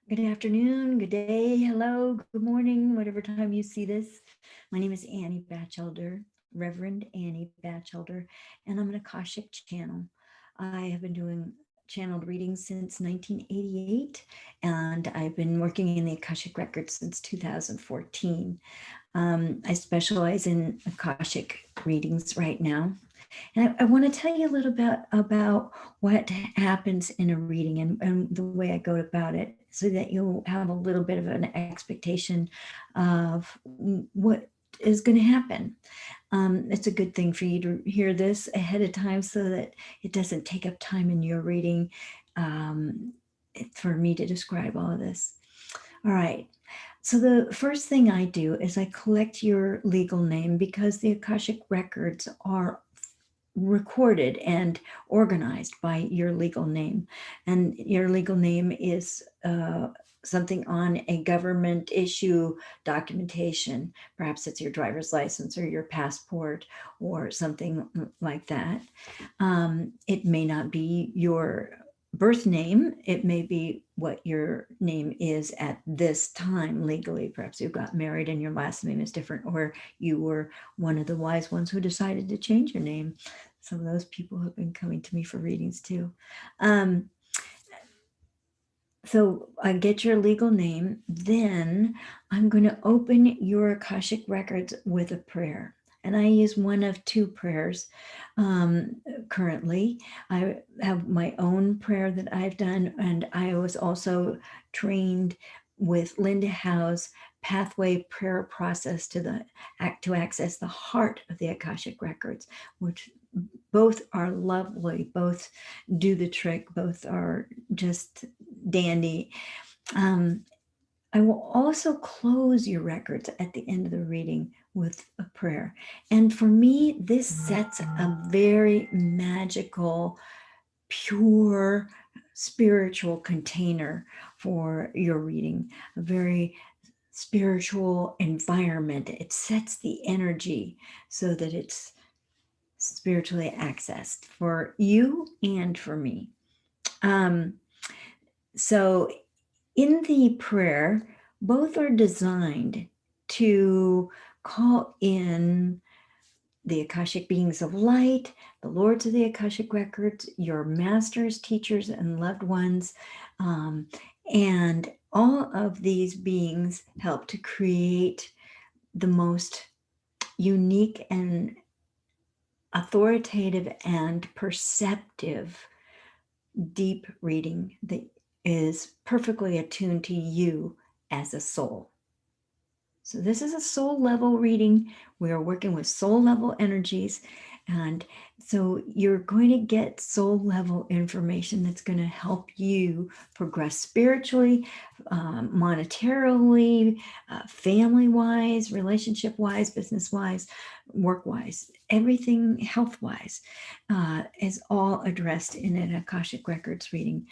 Good afternoon, good day, hello, good morning, whatever time you see this. My name is Annie Batchelder, Reverend Annie Batchelder, and I'm an Akashic channel. I have been doing channeled readings since 1988, and I've been working in the Akashic Records since 2014. I specialize in Akashic readings right now. And I want to tell you a little bit about what happens in a reading and the way I go about it so that you'll have a little bit of an expectation of what is going to happen. It's a good thing for you to hear this ahead of time so that it doesn't take up time in your reading um, for me to describe all of this. All right. So the first thing I do is I collect your legal name because the Akashic records are recorded and organized by your legal name. And your legal name is something on a government issue documentation. Perhaps it's your driver's license or your passport or something like that. It may not be your birth name. It may be what your name is at this time legally. Perhaps you got married and your last name is different, or you were one of the wise ones who decided to change your name. Some of those people have been coming to me for readings too. Um, so I get your legal name, then I'm going to open your Akashic records with a prayer. And I use one of two prayers currently. I have my own prayer that I've done, and I was also trained with Linda Howe's pathway prayer process to access the heart of the Akashic records, which both are lovely, both do the trick, both are just dandy. Um, I will also close your records at the end of the reading with a prayer. And for me, this sets a very magical, pure, spiritual container for your reading, a very spiritual environment. It sets the energy so that it's spiritually accessed for you and for me. Um, so, in the prayer, both are designed to call in the Akashic beings of light, the lords of the Akashic records, your masters, teachers, and loved ones. And all of these beings help to create the most unique and authoritative and perceptive deep reading that is perfectly attuned to you as a soul. So, this is a soul level reading. We are working with soul level energies. And so, you're going to get soul level information that's going to help you progress spiritually, monetarily, family wise, relationship wise, business wise, work wise, everything health wise is all addressed in an Akashic Records reading.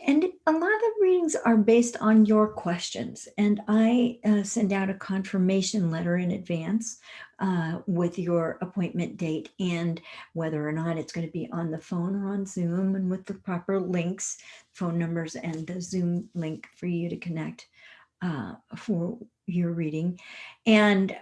And a lot of the readings are based on your questions. And I send out a confirmation letter in advance with your appointment date and whether or not it's going to be on the phone or on Zoom, and with the proper links, phone numbers, and the Zoom link for you to connect for your reading. And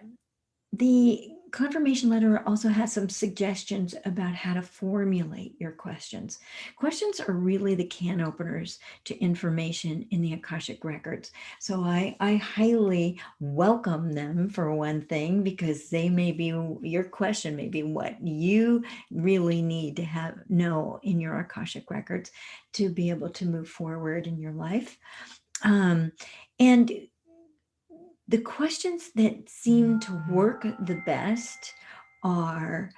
the confirmation letter also has some suggestions about how to formulate your questions. Questions are really the can openers to information in the Akashic Records. So I highly welcome them, for one thing, because they may be, your question may be what you really need to know in your Akashic Records to be able to move forward in your life. And the questions that seem to work the best are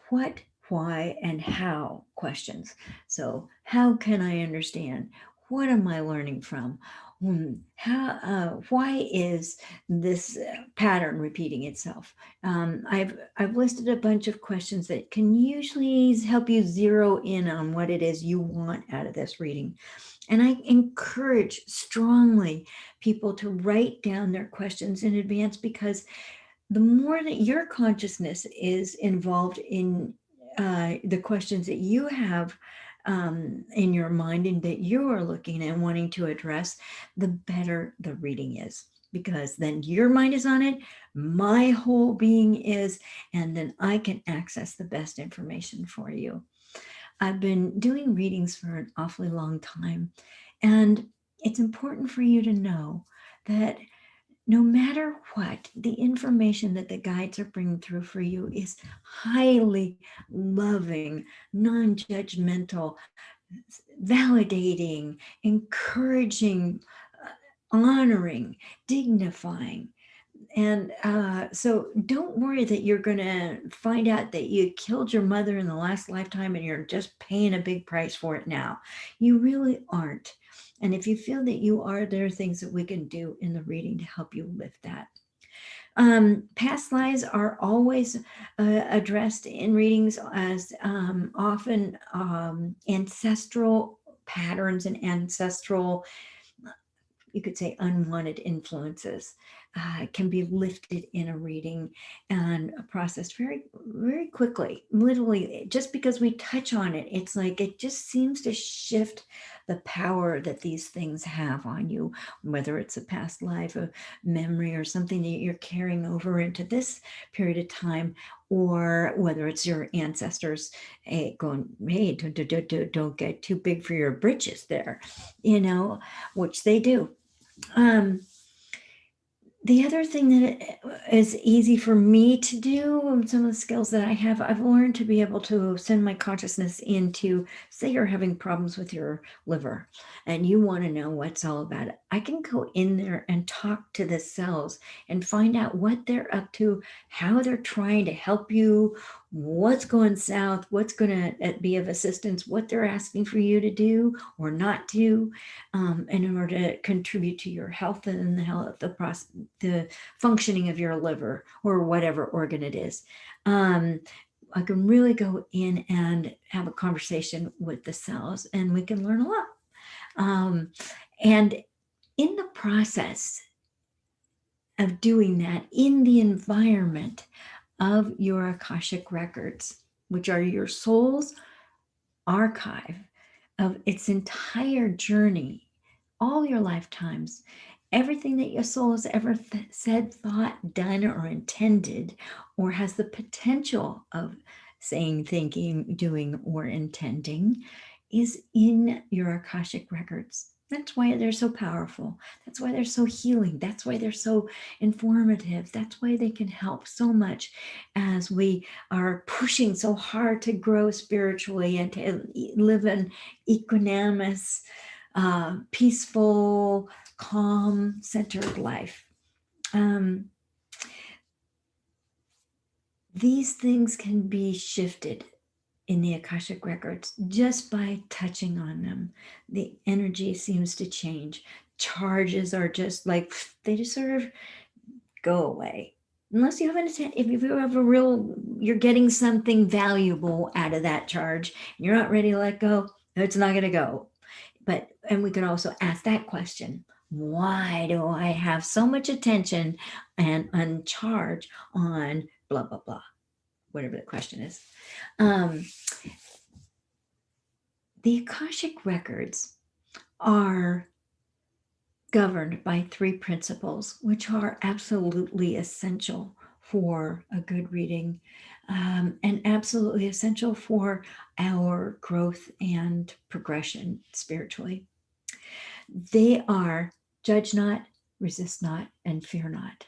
what, why, and how questions. So, how can I understand? What am I learning from? Why is this pattern repeating itself? I've listed a bunch of questions that can usually help you zero in on what it is you want out of this reading. And I encourage strongly people to write down their questions in advance, because the more that your consciousness is involved in the questions that you have in your mind and that you are looking and wanting to address, the better the reading is. Because then your mind is on it, my whole being is, and then I can access the best information for you. I've been doing readings for an awfully long time, and it's important for you to know that no matter what, the information that the guides are bringing through for you is highly loving, non judgmental, validating, encouraging, honoring, dignifying. And so don't worry that you're going to find out that you killed your mother in the last lifetime and you're just paying a big price for it now. You really aren't. And if you feel that you are, there are things that we can do in the reading to help you lift that. Past lives are always addressed in readings as often ancestral patterns and ancestral, you could say, unwanted influences can be lifted in a reading and processed very, very quickly. Literally, just because we touch on it, it's like it just seems to shift the power that these things have on you, whether it's a past life, a memory, or something that you're carrying over into this period of time, or whether it's your ancestors going, hey, don't get too big for your britches there, which they do. um, the other thing that is easy for me to do, and some of the skills that I have, I've learned to be able to send my consciousness into, say you're having problems with your liver and you want to know what's all about it. I can go in there and talk to the cells and find out what they're up to, how they're trying to help you, what's going south, what's going to be of assistance, what they're asking for you to do or not do, in order to contribute to your health and the health, the functioning of your liver or whatever organ it is. I can really go in and have a conversation with the cells, and we can learn a lot. And in the process of doing that, in the environment of your Akashic records, which are your soul's archive of its entire journey, all your lifetimes, everything that your soul has ever said, thought, done, or intended, or has the potential of saying, thinking, doing, or intending, is in your Akashic records. That's why they're so powerful. That's why they're so healing. That's why they're so informative. That's why they can help so much as we are pushing so hard to grow spiritually and to live an equanimous, peaceful, calm, centered life. These things can be shifted in the Akashic records just by touching on them. The energy seems to change. Charges are just like, they just sort of go away. Unless you have an intent, if you have a real, you're getting something valuable out of that charge and you're not ready to let go, it's not going to go. And we can also ask that question: why do I have so much attention and charge on blah, blah, blah, whatever the question is? The Akashic records are governed by three principles, which are absolutely essential for a good reading, and absolutely essential for our growth and progression spiritually. They are: judge not, resist not, and fear not.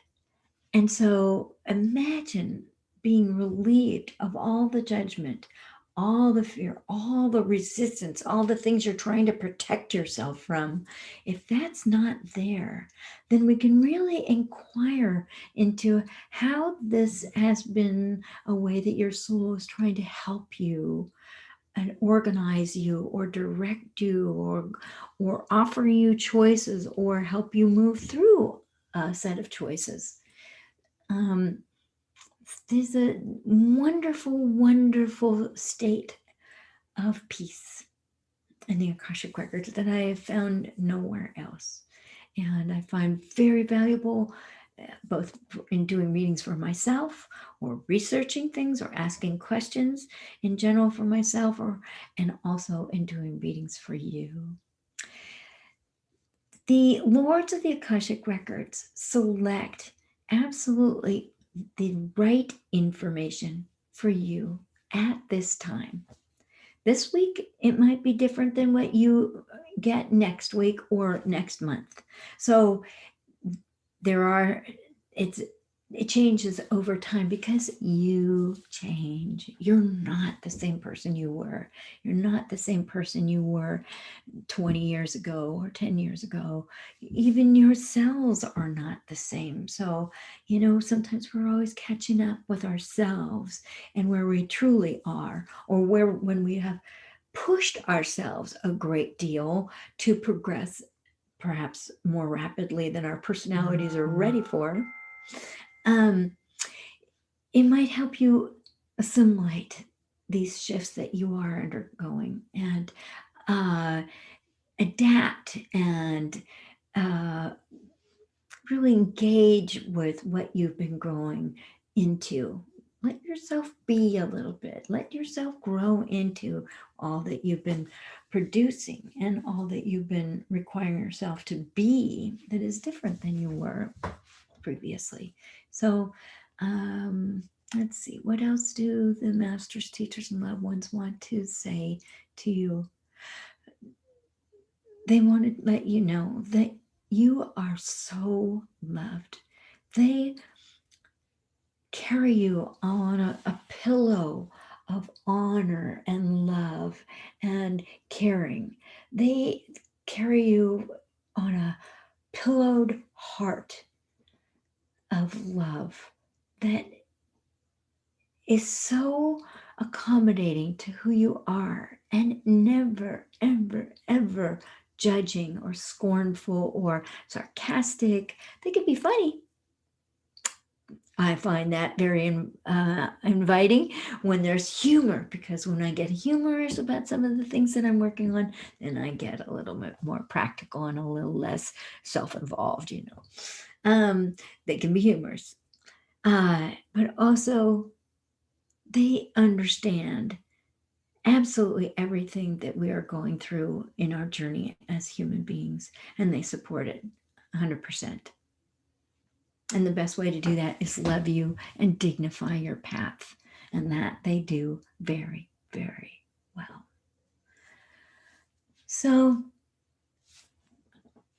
And so imagine being relieved of all the judgment, all the fear, all the resistance, all the things you're trying to protect yourself from. If that's not there, then we can really inquire into how this has been a way that your soul is trying to help you and organize you or direct you or offer you choices or help you move through a set of choices. um, there's a wonderful, wonderful state of peace in the Akashic records that I have found nowhere else, and I find very valuable both in doing readings for myself or researching things or asking questions in general for myself, or and also in doing readings for you. The Lords of the Akashic Records select absolutely the right information for you at this time. This week, it might be different than what you get next week or next month. So there are, it changes over time because you change. You're not the same person you were. You're not the same person you were 20 years ago or 10 years ago. Even your cells are not the same. So, sometimes we're always catching up with ourselves and where we truly are, or when we have pushed ourselves a great deal to progress perhaps more rapidly than our personalities are ready for. Um, it might help you assimilate these shifts that you are undergoing and adapt and uh, really engage with what you've been growing into. Let yourself be a little bit. Let yourself grow into all that you've been producing and all that you've been requiring yourself to be that is different than you were previously. So, let's see, what else do the masters, teachers, and loved ones want to say to you? They want to let you know that you are so loved. They carry you on a pillow of honor and love and caring. They carry you on a pillowed heart of love that is so accommodating to who you are and never, ever, ever judging or scornful or sarcastic. They can be funny. I find that very inviting when there's humor, because when I get humorous about some of the things that I'm working on, then I get a little bit more practical and a little less self-involved, they can be humorous. But also, they understand absolutely everything that we are going through in our journey as human beings, and they support it 100%. And the best way to do that is love you and dignify your path. And that they do very, very well. So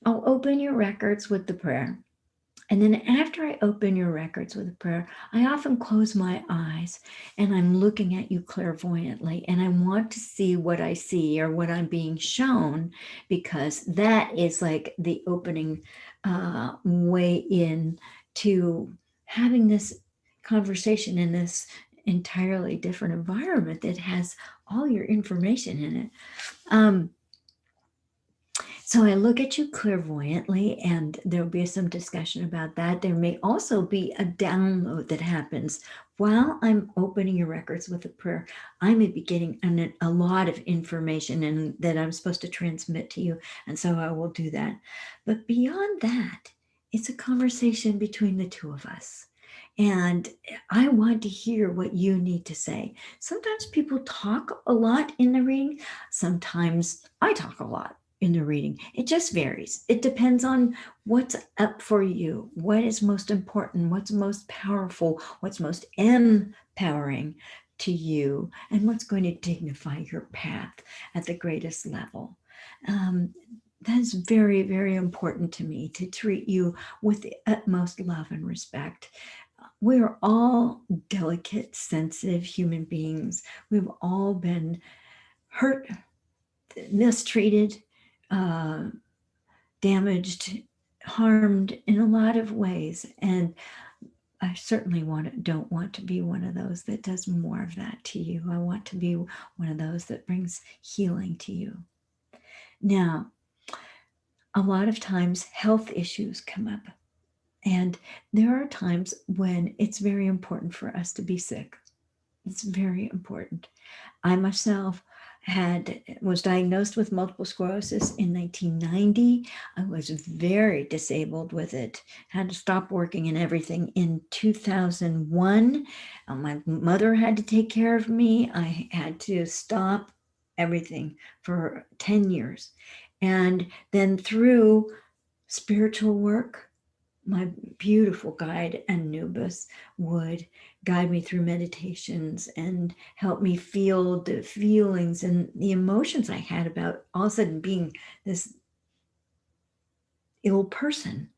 I'll open your records with the prayer. And then after I open your records with a prayer, I often close my eyes and I'm looking at you clairvoyantly, and I want to see what I see or what I'm being shown, because that is like the opening way in to having this conversation in this entirely different environment that has all your information in it. So I look at you clairvoyantly, and there'll be some discussion about that. There may also be a download that happens while I'm opening your records with a prayer. I may be getting a lot of information and that I'm supposed to transmit to you, and so I will do that. But beyond that, it's a conversation between the two of us. And I want to hear what you need to say. Sometimes people talk a lot in the reading. Sometimes I talk a lot in the reading. It just varies. It depends on what's up for you, what is most important, what's most powerful, what's most empowering to you, and what's going to dignify your path at the greatest level. That's very, very important to me, to treat you with the utmost love and respect. We're all delicate, sensitive human beings. We've all been hurt, mistreated, damaged, harmed in a lot of ways. And I certainly don't want to be one of those that does more of that to you. I want to be one of those that brings healing to you. Now, a lot of times health issues come up, and there are times when it's very important for us to be sick. It's very important. I myself was diagnosed with multiple sclerosis in 1990. I was very disabled with it. Had to stop working and everything in 2001. My mother had to take care of me. I had to stop everything for 10 years. And then through spiritual work, my beautiful guide Anubis would guide me through meditations and help me feel the feelings and the emotions I had about all of a sudden being this ill person,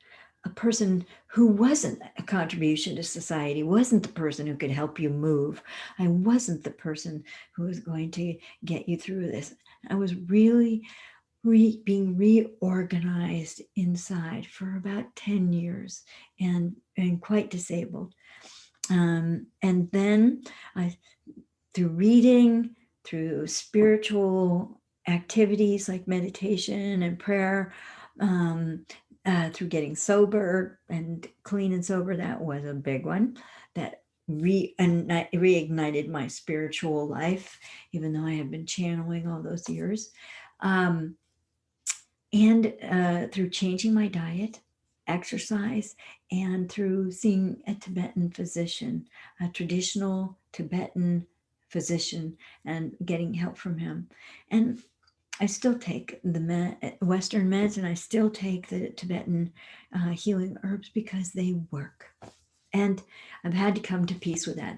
a person who wasn't a contribution to society, wasn't the person who could help you move. I wasn't the person who was going to get you through this. I was really being reorganized inside for about 10 years and quite disabled. And then through reading, through spiritual activities like meditation and prayer, through getting sober and clean and sober, that was a big one. That reignited my spiritual life, even though I had been channeling all those years. And through changing my diet, exercise, and through seeing a Tibetan physician, a traditional Tibetan physician, and getting help from him. And I still take the Western meds, and I still take the Tibetan healing herbs because they work. And I've had to come to peace with that.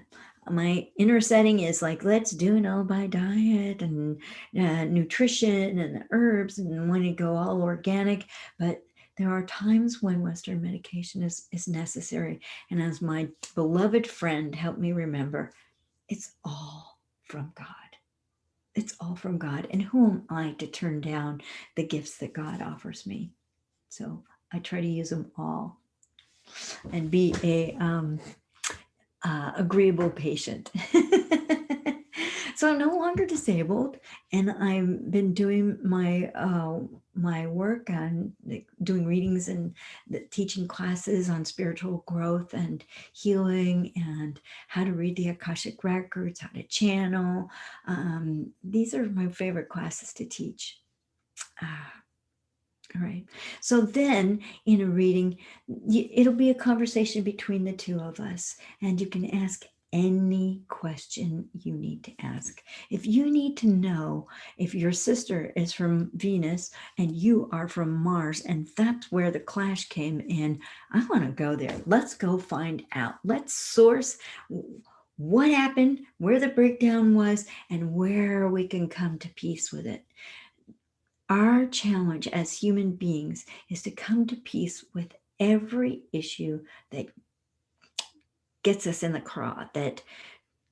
My inner setting is like, let's do an all by diet and nutrition and the herbs and want to go all organic. But there are times when Western medication is necessary. And as my beloved friend helped me remember, it's all from God. It's all from God. And who am I to turn down the gifts that God offers me? So I try to use them all and be a agreeable patient. So I'm no longer disabled, and I've been doing my work on doing readings and teaching classes on spiritual growth and healing and how to read the Akashic Records, how to channel. These are my favorite classes to teach. All right. So then in a reading, it'll be a conversation between the two of us, and you can ask any question you need to ask. If you need to know if your sister is from Venus and you are from Mars, and that's where the clash came in, I want to go there. Let's go find out. Let's source what happened, where the breakdown was, and where we can come to peace with it. Our challenge as human beings is to come to peace with every issue that gets us in the craw, that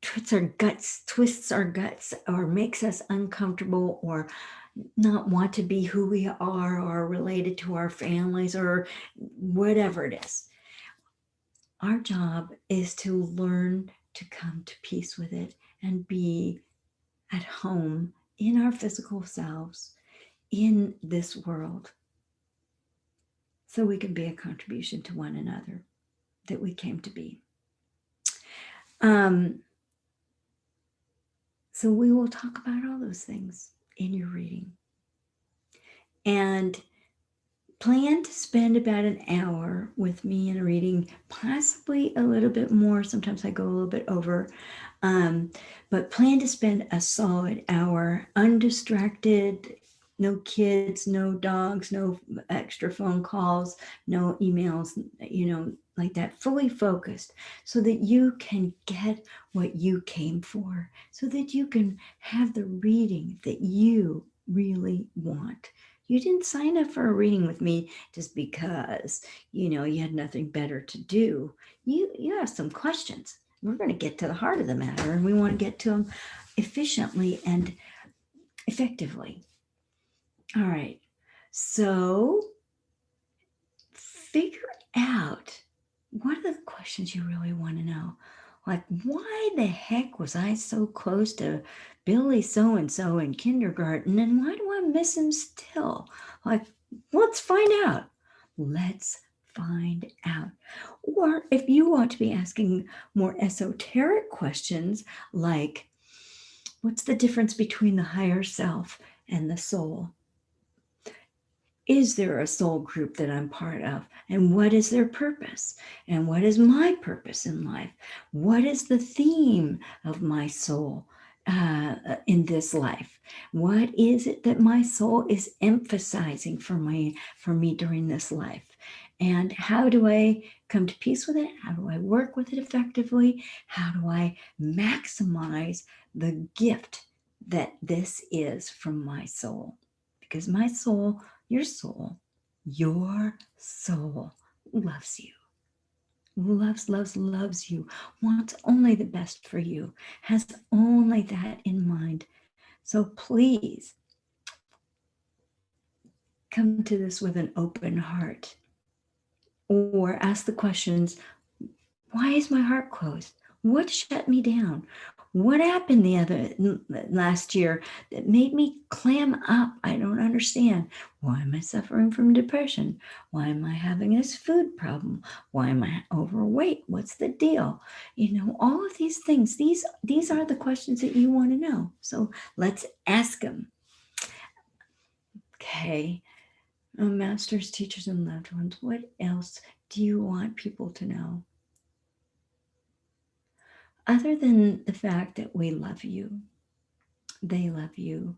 twists our guts, or makes us uncomfortable, or not want to be who we are, or related to our families, or whatever it is. Our job is to learn to come to peace with it and be at home in our physical selves in this world, so we can be a contribution to one another that we came to be. So we will talk about all those things in your reading. And plan to spend about an hour with me in a reading, possibly a little bit more. Sometimes I go a little bit over. But plan to spend a solid hour, undistracted, no kids, no dogs, no extra phone calls, no emails, like that, fully focused, so that you can get what you came for, so that you can have the reading that you really want. You didn't sign up for a reading with me just because, you had nothing better to do. You have some questions. We're going to get to the heart of the matter, and we want to get to them efficiently and effectively. All right. So figure out, what are the questions you really want to know? Like, why the heck was I so close to Billy so-and-so in kindergarten, and why do I miss him still? Like, let's find out. Let's find out. Or if you want to be asking more esoteric questions, like, What's the difference between the higher self and the soul? Is there a soul group that I'm part of? And what is their purpose? And what is my purpose in life? What is the theme of my soul in this life? What is it that my soul is emphasizing for me during this life? And how do I come to peace with it? How do I work with it effectively? How do I maximize the gift that this is from my soul? Because my soul, your soul loves you, loves you, wants only the best for you, has only that in mind. So please come to this with an open heart, or ask the questions: why is my heart closed? What shut me down? What happened last year that made me clam up? I don't understand. Why am I suffering from depression? Why am I having this food problem? Why am I overweight? What's the deal? All of these things, these are the questions that you want to know. So let's ask them. Okay. Masters, teachers, and loved ones, what else do you want people to know? Other than the fact that we love you, they love you,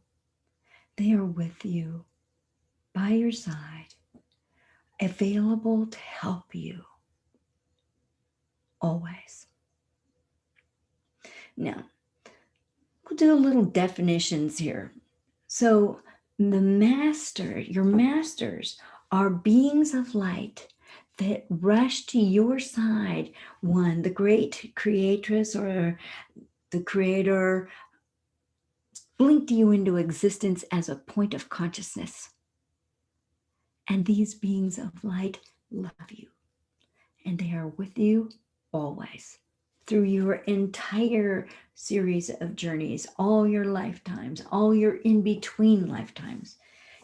they are with you, by your side, available to help you, always. Now, we'll do a little definitions here. So, your masters are beings of light that rush to your side. One, the great creatress or the creator blinked you into existence as a point of consciousness. And these beings of light love you, and they are with you always through your entire series of journeys, all your lifetimes, all your in between lifetimes.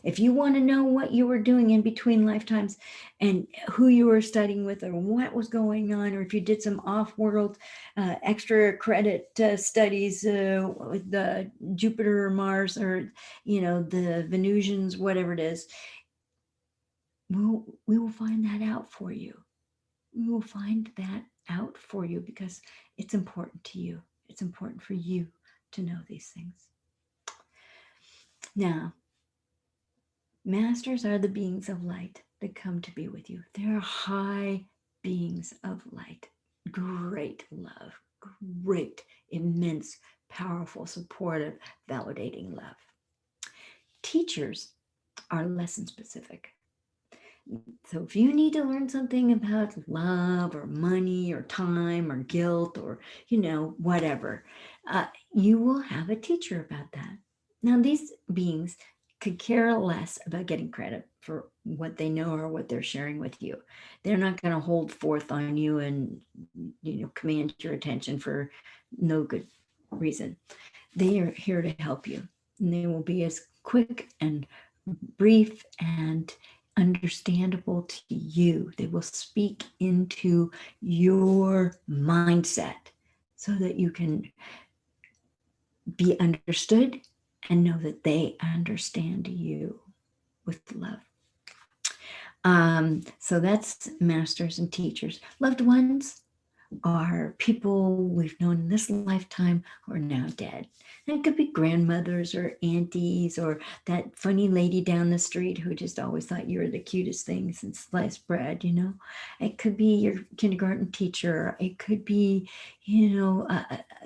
If you want to know what you were doing in between lifetimes and who you were studying with or what was going on, or if you did some off-world extra credit studies with the Jupiter or Mars or, the Venusians, whatever it is, we will find that out for you. We will find that out for you because it's important to you. It's important for you to know these things. Now, masters are the beings of light that come to be with you. They're high beings of light. Great love, great, immense, powerful, supportive, validating love. Teachers are lesson specific. So if you need to learn something about love or money or time or guilt or, whatever, you will have a teacher about that. Now, these beings could care less about getting credit for what they know or what they're sharing with you. They're not going to hold forth on you and, command your attention for no good reason. They are here to help you, and they will be as quick and brief and understandable to you. They will speak into your mindset so that you can be understood and know that they understand you with love. So that's masters and teachers. Loved ones are people we've known in this lifetime who are now dead. And it could be grandmothers or aunties or that funny lady down the street who just always thought you were the cutest thing since sliced bread, It could be your kindergarten teacher. It could be,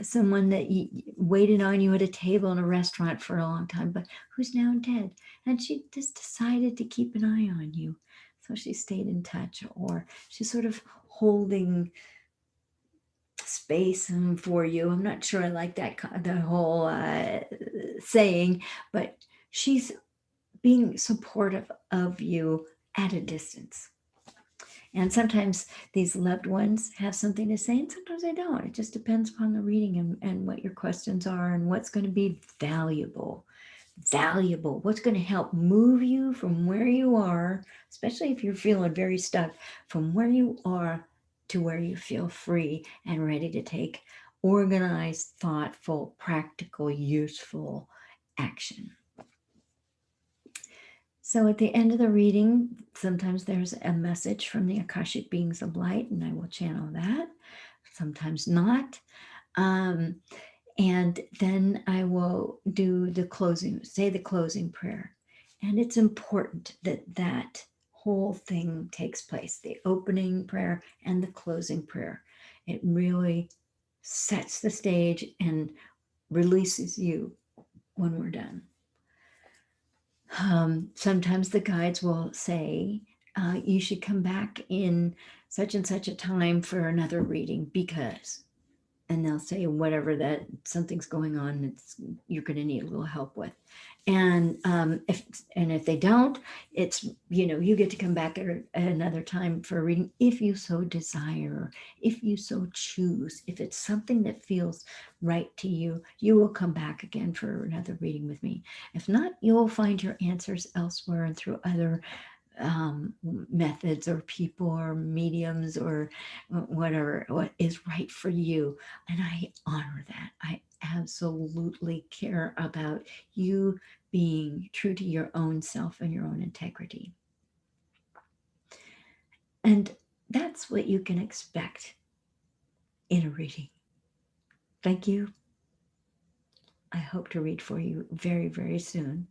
someone that waited on you at a table in a restaurant for a long time, but who's now dead. And she just decided to keep an eye on you. So she stayed in touch, or she's sort of holding space for you. I'm not sure I like the whole saying, but she's being supportive of you at a distance. And sometimes these loved ones have something to say, and sometimes they don't. It just depends upon the reading and what your questions are and what's going to be valuable. What's going to help move you from where you are, especially if you're feeling very stuck, from where you are to where you feel free and ready to take organized, thoughtful, practical, useful action. So at the end of the reading, sometimes there's a message from the Akashic beings of light, and I will channel that, sometimes not. Um, and then I will do the closing, say the closing prayer. And it's important that that whole thing takes place, the opening prayer and the closing prayer. It really sets the stage and releases you when we're done. Sometimes the guides will say, you should come back in such and such a time for another reading because, and they'll say whatever that something's going on, it's you're going to need a little help with. And if they don't, it's, you get to come back at another time for a reading if you so desire, if you so choose. If it's something that feels right to you, you will come back again for another reading with me. If not, you'll find your answers elsewhere and through other methods or people or mediums or whatever, what is right for you. And I honor that. I absolutely care about you being true to your own self and your own integrity. And that's what you can expect in a reading. Thank you. I hope to read for you very, very soon.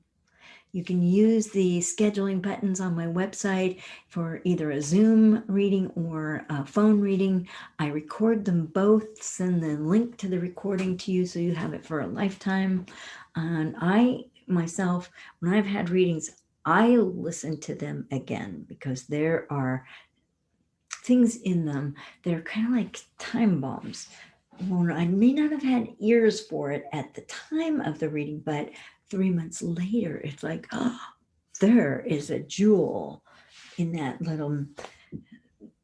You can use the scheduling buttons on my website for either a Zoom reading or a phone reading. I record them both, send the link to the recording to you so you have it for a lifetime. And I myself, when I've had readings, I listen to them again because there are things in them that are kind of like time bombs. Well, I may not have had ears for it at the time of the reading, but 3 months later, it's like, oh, there is a jewel in that little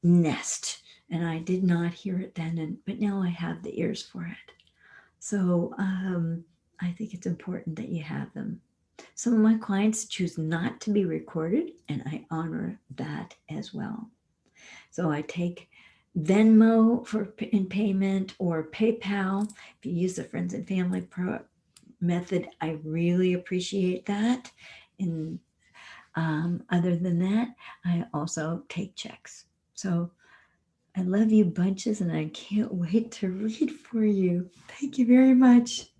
nest. And I did not hear it then, but now I have the ears for it. So I think it's important that you have them. Some of my clients choose not to be recorded, and I honor that as well. So I take Venmo in payment or PayPal. If you use the friends and family method, I really appreciate that. And other than that, I also take checks. So I love you bunches and I can't wait to read for you. Thank you very much.